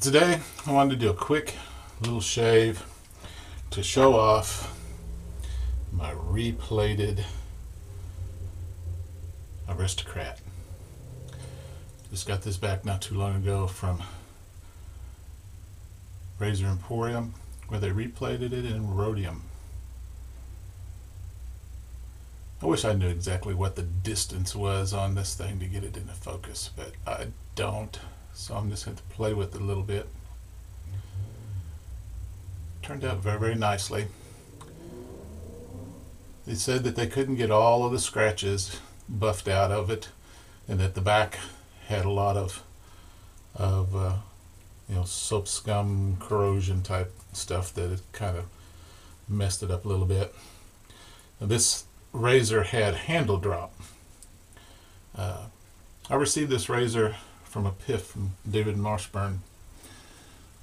Today I wanted to do a quick little shave to show off my replated Aristocrat. Just got this back not too long ago from Razor Emporium, where they replated it in rhodium. I wish I knew exactly what the distance was on this thing to get it into focus, but I don't, so I'm just going to play with it a little bit. Turned out very, very nicely. They said that they couldn't get all of the scratches buffed out of it, and that the back had a lot of soap scum corrosion type stuff that it kind of messed it up a little bit. Now, this razor had handle drop. I received this razor from a piff from David Marshburn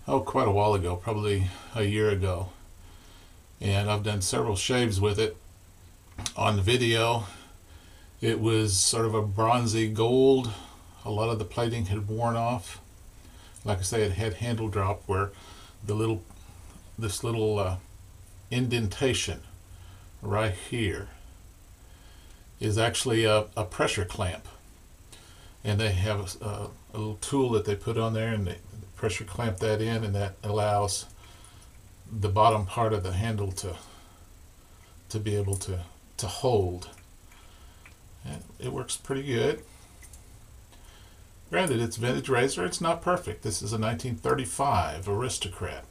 quite a while ago, probably a year ago, and I've done several shaves with it. On the video it was sort of a bronzy gold. A lot of the plating had worn off. Like I say, it had handle drop where this little indentation right here is actually a pressure clamp, and they have a little tool that they put on there, and they pressure clamp that in, and that allows the bottom part of the handle to be able to hold, and it works pretty good. Granted, it's vintage razor, it's not perfect. This is a 1935 Aristocrat.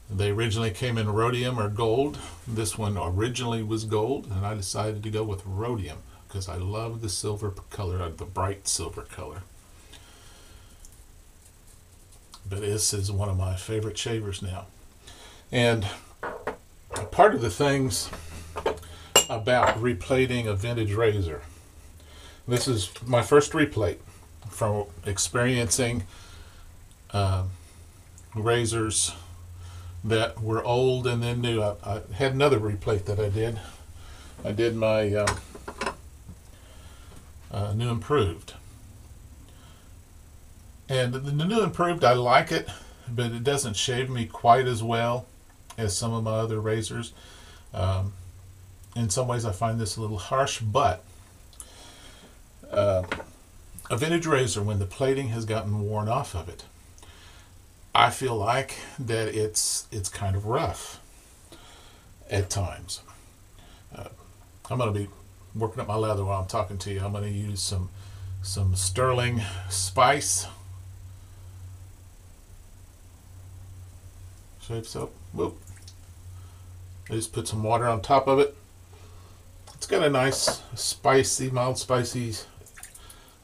They originally came in rhodium or gold. This one originally was gold, and I decided to go with rhodium because I love the silver color, the bright silver color. But this is one of my favorite shavers now. And part of the things about replating a vintage razor, this is my first replate from experiencing razors that were old and then new. I had another replate that I did. I did my new improved. And the new improved, I like it, but it doesn't shave me quite as well as some of my other razors. In some ways I find this a little harsh, but a vintage razor, when the plating has gotten worn off of it, I feel like that it's kind of rough at times. I'm going to be working up my leather while I'm talking to you. I'm going to use some Stirling spice shave soap. Whoop. I just put some water on top of it. It's got a nice spicy, mild spicy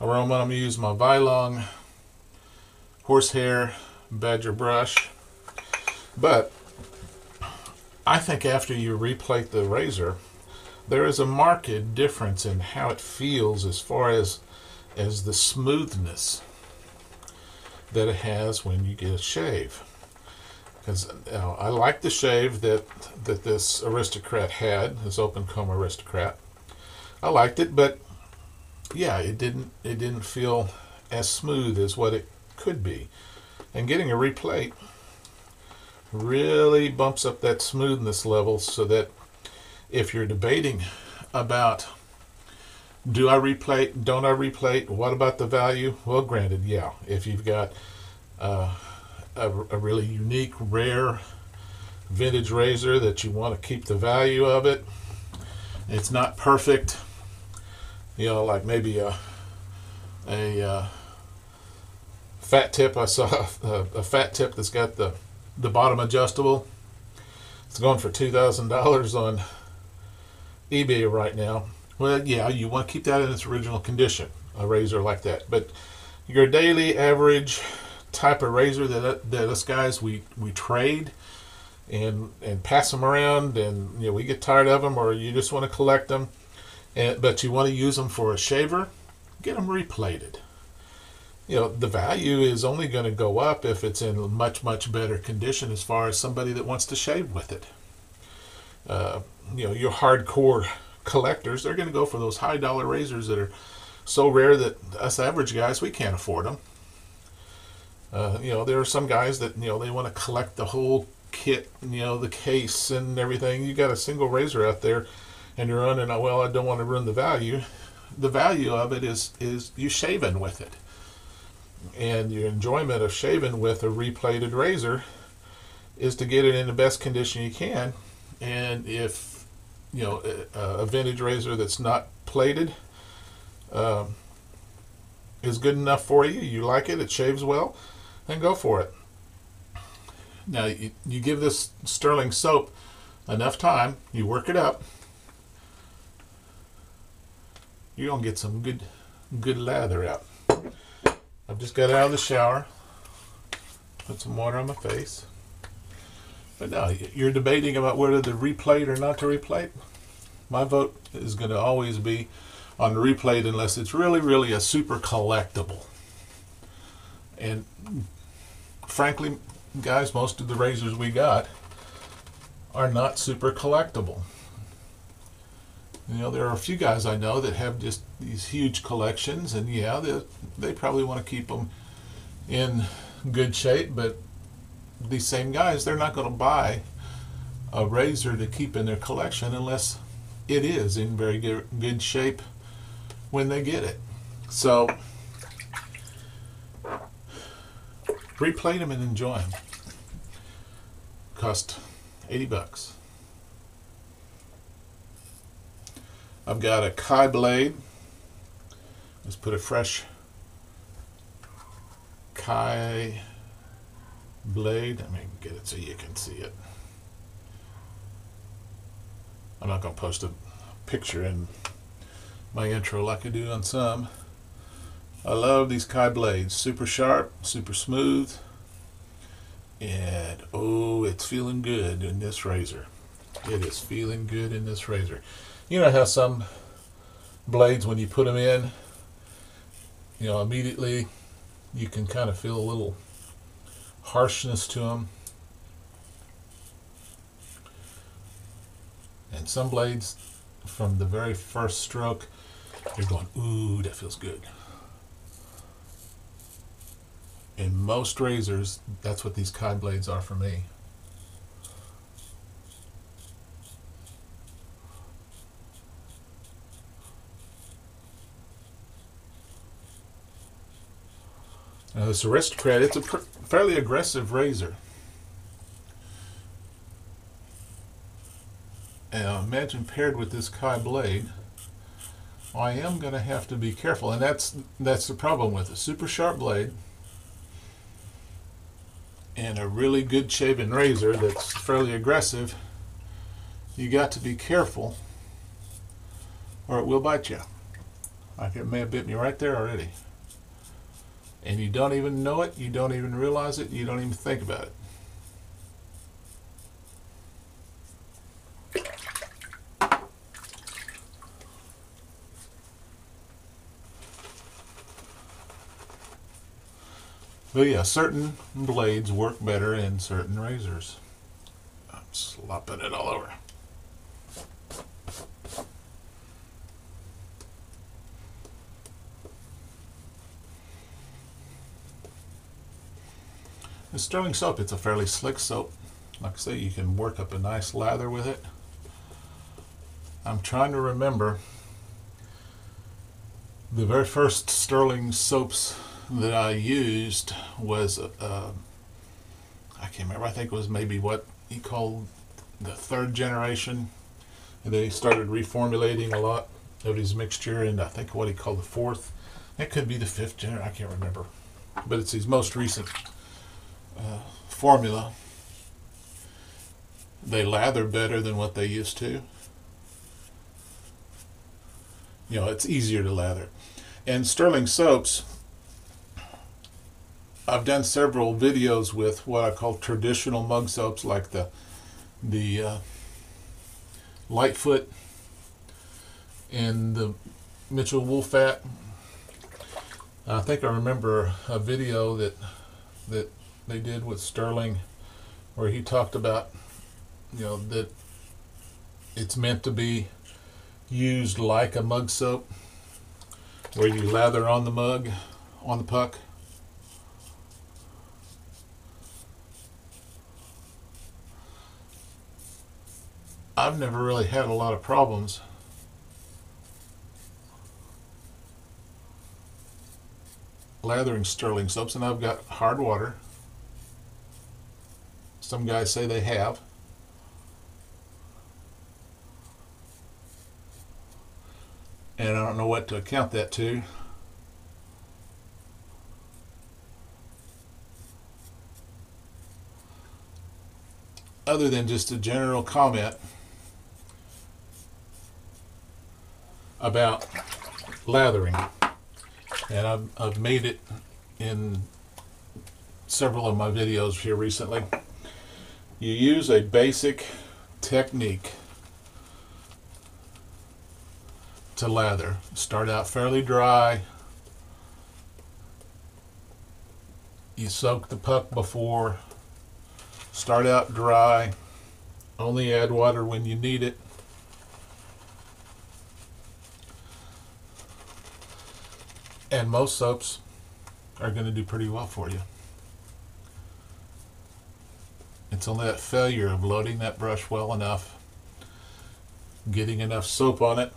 aroma. I'm going to use my Vie-Long horsehair badger brush. But I think after you replate the razor, there is a marked difference in how it feels as far as the smoothness that it has when you get a shave. Because I like the shave that this Aristocrat had, this open comb Aristocrat. I liked it, but yeah, it didn't feel as smooth as what it could be. And getting a replate really bumps up that smoothness level, so that if you're debating about, do I replate, don't I replate, what about the value? Well, granted, yeah, if you've got a really unique, rare vintage razor that you want to keep the value of it, it's not perfect, like maybe a fat tip. I saw a fat tip that's got the bottom adjustable. It's going for $2,000 on eBay right now. Well, yeah, you want to keep that in its original condition, a razor like that. But your daily average type of razor that us guys we trade and pass them around, and we get tired of them, or you just want to collect them, but you want to use them for a shaver, get them replated. The value is only going to go up if it's in much, much better condition as far as somebody that wants to shave with it. Your hardcore collectors, they're going to go for those high dollar razors that are so rare that us average guys, we can't afford them. There are some guys that, they want to collect the whole kit, the case and everything. You got a single razor out there and you're running, well, I don't want to ruin the value. The value of it is you shaving with it. And your enjoyment of shaving with a replated razor is to get it in the best condition you can. And if, a vintage razor that's not plated is good enough for you, you like it, it shaves well, then go for it. Now, you give this Stirling soap enough time, you work it up, you're going to get some good lather out. I've just got out of the shower, put some water on my face. But now, you're debating about whether to replate or not to replate. My vote is going to always be on replate unless it's really a super collectible. And frankly, guys, most of the razors we got are not super collectible. There are a few guys I know that have just these huge collections, and yeah, they probably want to keep them in good shape, but these same guys, they're not going to buy a razor to keep in their collection unless it is in very good shape when they get it. So replate them and enjoy them. Cost $80. I've got a Kai blade. Let's put a fresh Kai blade. Let me get it so you can see it. I'm not going to post a picture in my intro like I do on some. I love these Kai blades. Super sharp, super smooth, and oh, it's feeling good in this razor. It is feeling good in this razor. You know how some blades, when you put them in, immediately you can kind of feel a little harshness to them. And some blades, from the very first stroke, you're going, ooh, that feels good. In most razors, that's what these Kai blades are for me. Now this Aristocrat, it's a fairly aggressive razor. And imagine paired with this Kai blade, I am going to have to be careful, and that's the problem with a super sharp blade and a really good shaven razor that's fairly aggressive. You got to be careful, or it will bite you. Like it may have bit me right there already. And you don't even know it, you don't even realize it, you don't even think about it. But yeah, certain blades work better in certain razors. I'm slopping it all over. The Stirling soap, it's a fairly slick soap. Like I say, you can work up a nice lather with it. I'm trying to remember the very first Stirling soaps that I used was, I can't remember, I think it was maybe what he called the third generation. And they started reformulating a lot of his mixture, and I think what he called the fourth. It could be the fifth generation, I can't remember. But it's his most recent formula. They lather better than what they used to. It's easier to lather. And Stirling soaps, I've done several videos with what I call traditional mug soaps, like the Lightfoot and the Mitchell Wolfat. I think I remember a video that they did with Stirling where he talked about, that it's meant to be used like a mug soap, where you lather on the mug, on the puck. I've never really had a lot of problems lathering Stirling soaps, and I've got hard water. Some guys say they have. And I don't know what to account that to. Other than just a general comment about lathering. And I've made it in several of my videos here recently. You use a basic technique to lather. Start out fairly dry. You soak the puck before. Start out dry. Only add water when you need it. And most soaps are going to do pretty well for you. It's only that failure of loading that brush well enough, getting enough soap on it.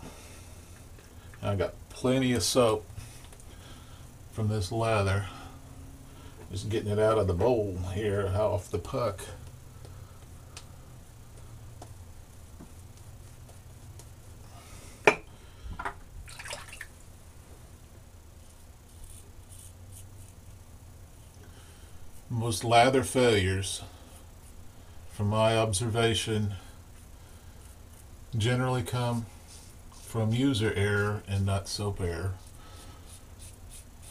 I got plenty of soap from this lather. Just getting it out of the bowl here, off the puck. Most lather failures, from my observation, generally come from user error and not soap error.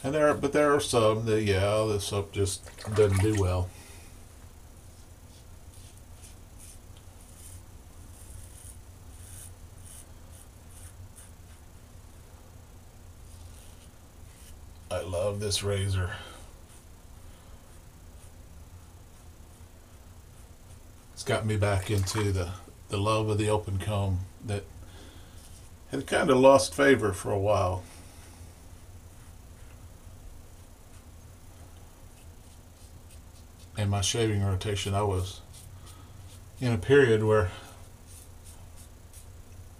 And there are some that, yeah, the soap just doesn't do well. I love this razor. It's got me back into the love of the open comb that had kind of lost favor for a while. In my shaving rotation, I was in a period where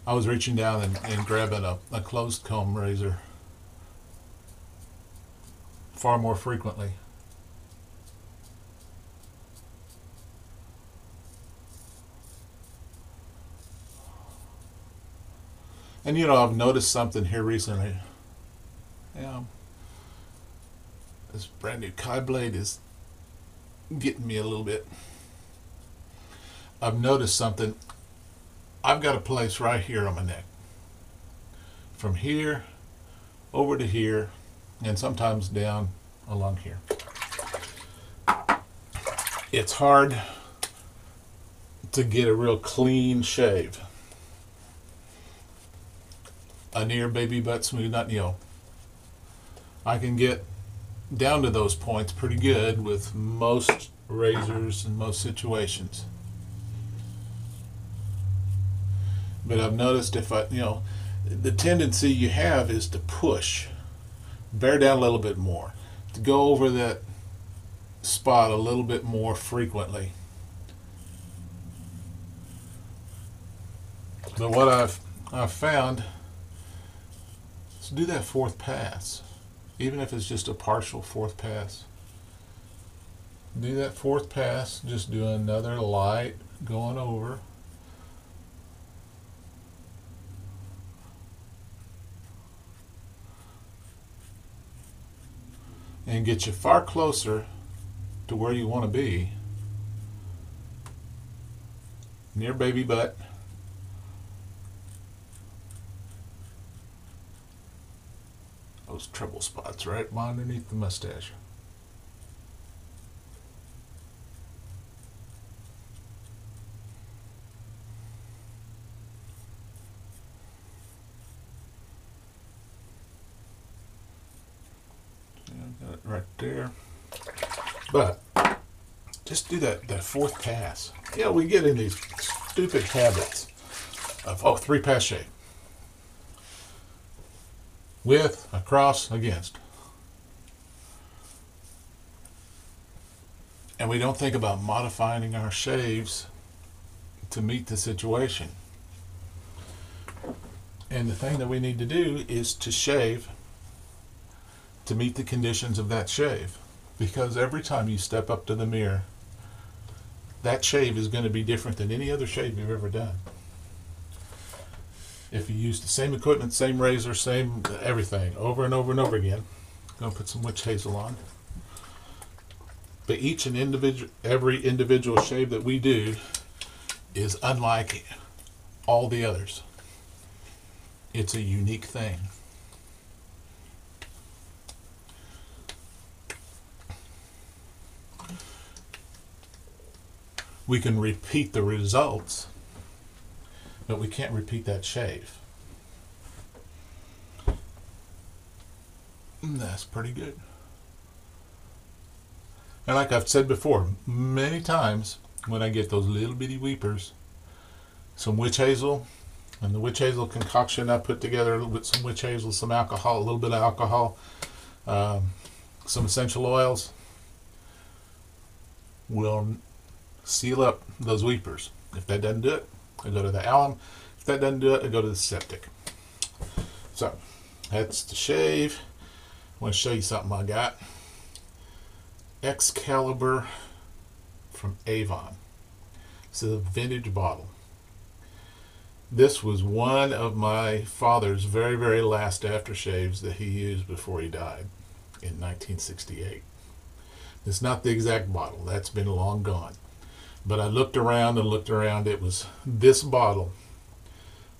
I was reaching down and grabbing a closed comb razor far more frequently. And you know, I've noticed something here recently. This brand new Kai blade is getting me a little bit. I've noticed something. I've got a place right here on my neck. From here over to here, and sometimes down along here. It's hard to get a real clean shave. A near baby butt smooth, not, you know, I can get down to those points pretty good with most razors in most situations. But I've noticed if I, you know, the tendency you have is to push, bear down a little bit more, to go over that spot a little bit more frequently. But what I've found, so do that fourth pass, even if it's just a partial fourth pass. Do that fourth pass, just do another light going over. And get you far closer to where you want to be, near baby butt. Those trouble spots right underneath the mustache. Got it right there. But just do that fourth pass. Yeah, we get in these stupid habits of, three pass shave. With, across, against. And we don't think about modifying our shaves to meet the situation. And the thing that we need to do is to shave to meet the conditions of that shave. Because every time you step up to the mirror, that shave is going to be different than any other shave you've ever done. If you use the same equipment, same razor, same everything, over and over and over again. I'm going to put some witch hazel on. But every individual shave that we do is unlike all the others. It's a unique thing. We can repeat the results, but we can't repeat that shave. That's pretty good. And like I've said before, many times when I get those little bitty weepers, some witch hazel, and the witch hazel concoction I put together with some witch hazel, some alcohol, a little bit of alcohol, some essential oils, will seal up those weepers. If that doesn't do it, I go to the alum. If that doesn't do it, I go to the septic. So that's the shave. I want to show you something I got. Excalibur from Avon. This is a vintage bottle. This was one of my father's very, very last aftershaves that he used before he died in 1968. It's not the exact bottle. That's been long gone. But I looked around and looked around. It was this bottle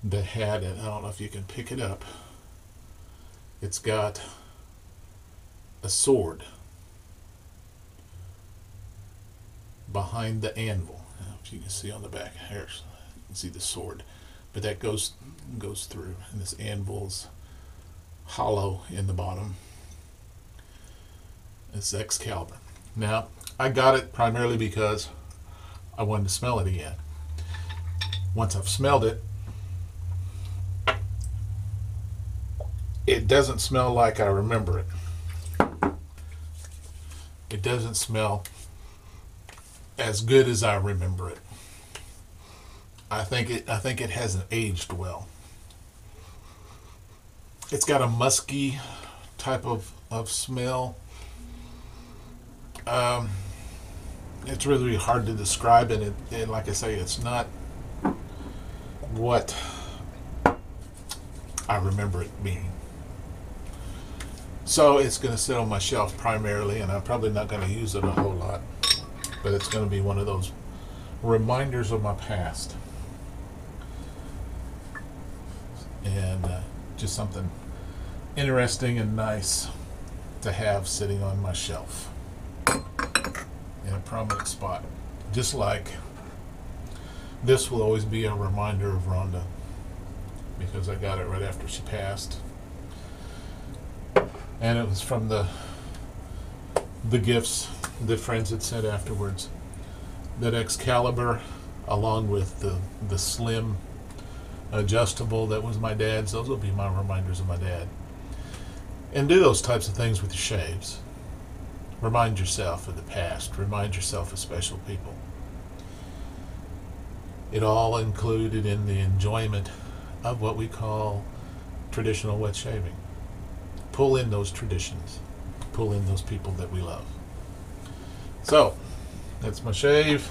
that had, and I don't know if you can pick it up, it's got a sword behind the anvil. I don't know if you can see on the back here, you can see the sword. But that goes through, and this anvil's hollow in the bottom. It's Excalibur. Now, I got it primarily because I wanted to smell it again. Once I've smelled it, it doesn't smell like I remember it. It doesn't smell as good as I remember it. I think it hasn't aged well. It's got a musky type of smell. It's really hard to describe, and like I say, it's not what I remember it being. So it's going to sit on my shelf primarily, and I'm probably not going to use it a whole lot, but it's going to be one of those reminders of my past. And just something interesting and nice to have sitting on my shelf in a prominent spot. Just like this will always be a reminder of Rhonda, because I got it right after she passed, and it was from the gifts that friends had sent afterwards. That Excalibur, along with the slim adjustable that was my dad's, those will be my reminders of my dad. And do those types of things with your shaves. Remind yourself of the past. Remind yourself of special people. It all included in the enjoyment of what we call traditional wet shaving. Pull in those traditions. Pull in those people that we love. So, that's my shave.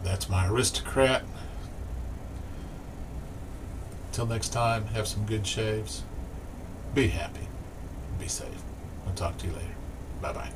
That's my Aristocrat. Till next time, have some good shaves. Be happy. Be safe. I'll talk to you later. Bye-bye.